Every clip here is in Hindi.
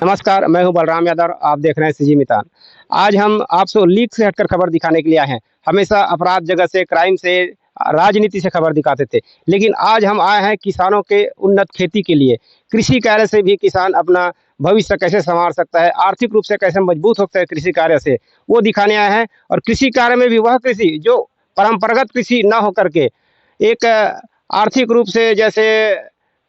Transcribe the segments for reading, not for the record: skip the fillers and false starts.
नमस्कार, मैं हूं बलराम यादव, आप देख रहे हैं सीजी मितान। आज हम आपसे लीक से हटकर खबर दिखाने के लिए आए हैं। हमेशा अपराध जगत से, क्राइम से, राजनीति से खबर दिखाते थे, लेकिन आज हम आए हैं किसानों के उन्नत खेती के लिए। कृषि कार्य से भी किसान अपना भविष्य कैसे संवार सकता है, आर्थिक रूप से कैसे मजबूत होता है कृषि कार्य से, वो दिखाने आए हैं। और कृषि कार्य में भी वह कृषि जो परंपरागत कृषि न होकर के एक आर्थिक रूप से, जैसे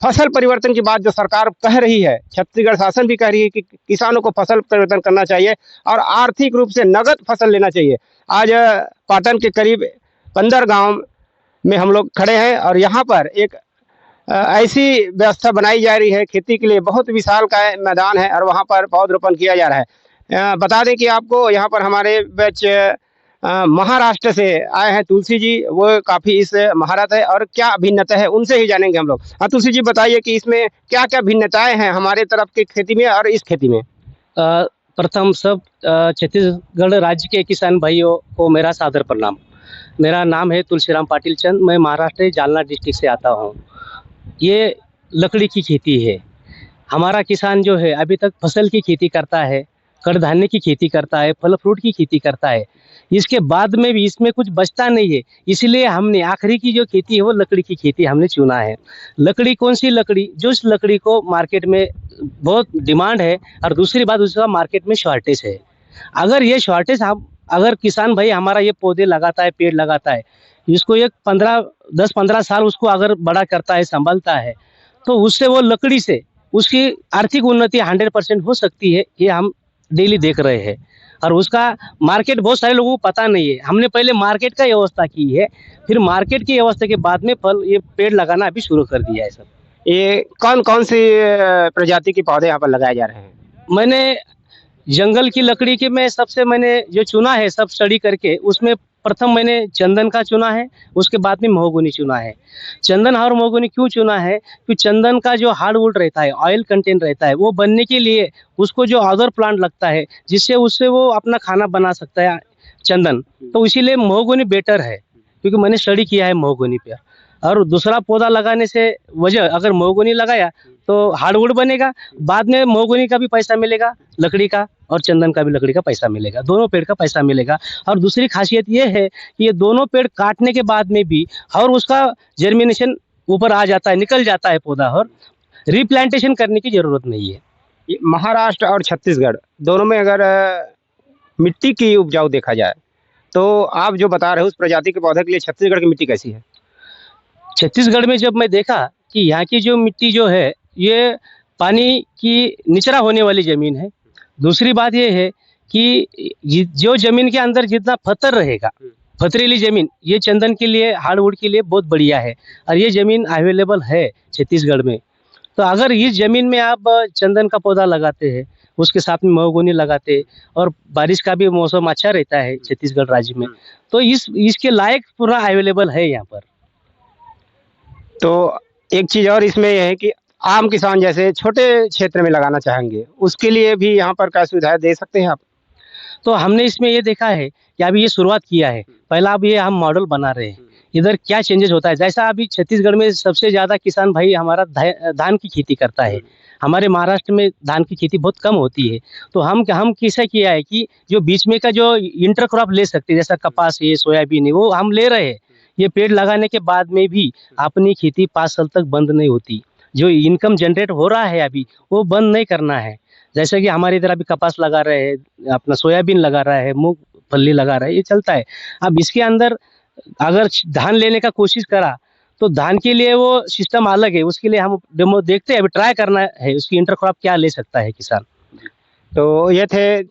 फसल परिवर्तन की बात जो सरकार कह रही है, छत्तीसगढ़ शासन भी कह रही है कि किसानों को फसल परिवर्तन करना चाहिए और आर्थिक रूप से नगद फसल लेना चाहिए। आज पाटन के करीब 15 गांव में हम लोग खड़े हैं और यहाँ पर एक ऐसी व्यवस्था बनाई जा रही है खेती के लिए। बहुत विशाल का मैदान है और वहाँ पर पौधरोपण किया जा रहा है। बता दें कि आपको यहाँ पर हमारे बैच महाराष्ट्र से आए हैं तुलसी जी, वो काफी इस महारत है और क्या भिन्नता है उनसे ही जानेंगे हम लोग। हाँ तुलसी जी, बताइए कि इसमें क्या क्या भिन्नताएं हैं हमारे तरफ की खेती में और इस खेती में। प्रथम सब छत्तीसगढ़ राज्य के किसान भाइयों को मेरा सादर प्रणाम। मेरा नाम है तुलसीराम पाटिल चंद, मैं महाराष्ट्र जालना डिस्ट्रिक्ट से आता हूँ। ये लकड़ी की खेती है। हमारा किसान जो है अभी तक फसल की खेती करता है, कडधान्य की खेती करता है, फल फ्रूट की खेती करता है। इसके बाद में भी इसमें कुछ बचता नहीं है, इसलिए हमने आखिरी की जो खेती है वो लकड़ी की खेती हमने चुना है। लकड़ी कौन सी लकड़ी, जो इस लकड़ी को मार्केट में बहुत डिमांड है और दूसरी बात उसका मार्केट में शॉर्टेज है। अगर ये शॉर्टेज अगर किसान भाई हमारा ये पौधे लगाता है, पेड़ लगाता है, इसको एक 10-15 साल उसको अगर बड़ा करता है, संभालता है, तो उससे वो लकड़ी से उसकी आर्थिक उन्नति 100% हो सकती है। ये हम डेली देख रहे हैं और उसका मार्केट बहुत सारे लोगों को पता नहीं है। हमने पहले मार्केट का व्यवस्था की है, फिर मार्केट की व्यवस्था के बाद में फल ये पेड़ लगाना अभी शुरू कर दिया है। सब ये कौन कौन सी प्रजाति के पौधे यहाँ पर लगाए जा रहे हैं? मैंने जंगल की लकड़ी के में सबसे मैंने जो चुना है, सब स्टडी करके उसमें प्रथम मैंने चंदन का चुना है, उसके बाद में महोगनी चुना है। चंदन और महोगनी क्यों चुना है कि चंदन का जो हार्डवुड रहता है, ऑयल कंटेंट रहता है, वो बनने के लिए उसको जो अदर प्लांट लगता है जिससे उससे वो अपना खाना बना सकता है चंदन, तो इसीलिए महोगनी बेटर है क्योंकि मैंने स्टडी किया है महोगनी पे। और दूसरा पौधा लगाने से वजह, अगर महोगनी लगाया तो हार्डवुड बनेगा, बाद में महोगनी का भी पैसा मिलेगा लकड़ी का और चंदन का भी लकड़ी का पैसा मिलेगा, दोनों पेड़ का पैसा मिलेगा। और दूसरी खासियत ये है कि ये दोनों पेड़ काटने के बाद में भी और उसका जर्मिनेशन ऊपर आ जाता है, निकल जाता है पौधा, और रिप्लांटेशन करने की जरूरत नहीं है। ये महाराष्ट्र और छत्तीसगढ़ दोनों में अगर मिट्टी की उपजाऊ देखा जाए तो आप जो बता रहे हो उस प्रजाति के पौधे के लिए छत्तीसगढ़ की मिट्टी कैसी है? छत्तीसगढ़ में जब मैं देखा कि यहाँ की जो मिट्टी जो है ये पानी की निचरा होने वाली जमीन है। दूसरी बात ये है कि जो जमीन के अंदर जितना पत्थर रहेगा, पथरीली जमीन, ये चंदन के लिए, हार्डवुड के लिए बहुत बढ़िया है और ये जमीन अवेलेबल है छत्तीसगढ़ में। तो अगर इस जमीन में आप चंदन का पौधा लगाते हैं, उसके साथ में महोगनी लगाते और बारिश का भी मौसम अच्छा रहता है छत्तीसगढ़ राज्य में, तो इसके लायक पूरा अवेलेबल है यहाँ पर। तो एक चीज़ और इसमें यह है कि आम किसान जैसे छोटे क्षेत्र में लगाना चाहेंगे, उसके लिए भी यहाँ पर क्या सुविधाएं दे सकते हैं आप? तो हमने इसमें ये देखा है कि अभी ये शुरुआत किया है, पहला अब ये हम मॉडल बना रहे हैं, इधर क्या चेंजेस होता है। जैसा अभी छत्तीसगढ़ में सबसे ज़्यादा किसान भाई हमारा धान की खेती करता है, हमारे महाराष्ट्र में धान की खेती बहुत कम होती है। तो हम कैसा किया है कि जो बीच में का जो इंटर क्रॉप ले सकते हैं, जैसा कपास है, सोयाबीन है, वो हम ले रहे हैं। ये पेड़ लगाने के बाद में भी अपनी खेती 5 साल तक बंद नहीं होती। जो इनकम जनरेट हो रहा है अभी, वो बंद नहीं करना है। जैसे कि हमारे इधर अभी कपास लगा रहे हैं, अपना सोयाबीन लगा रहा है, मूंगफली लगा रहा है, ये चलता है। अब इसके अंदर अगर धान लेने का कोशिश करा तो धान के लिए वो सिस्टम अलग है, उसके लिए हम डेमो देखते हैं, अभी ट्राई करना है उसकी इंटर क्रॉप क्या ले सकता है किसान। तो ये थे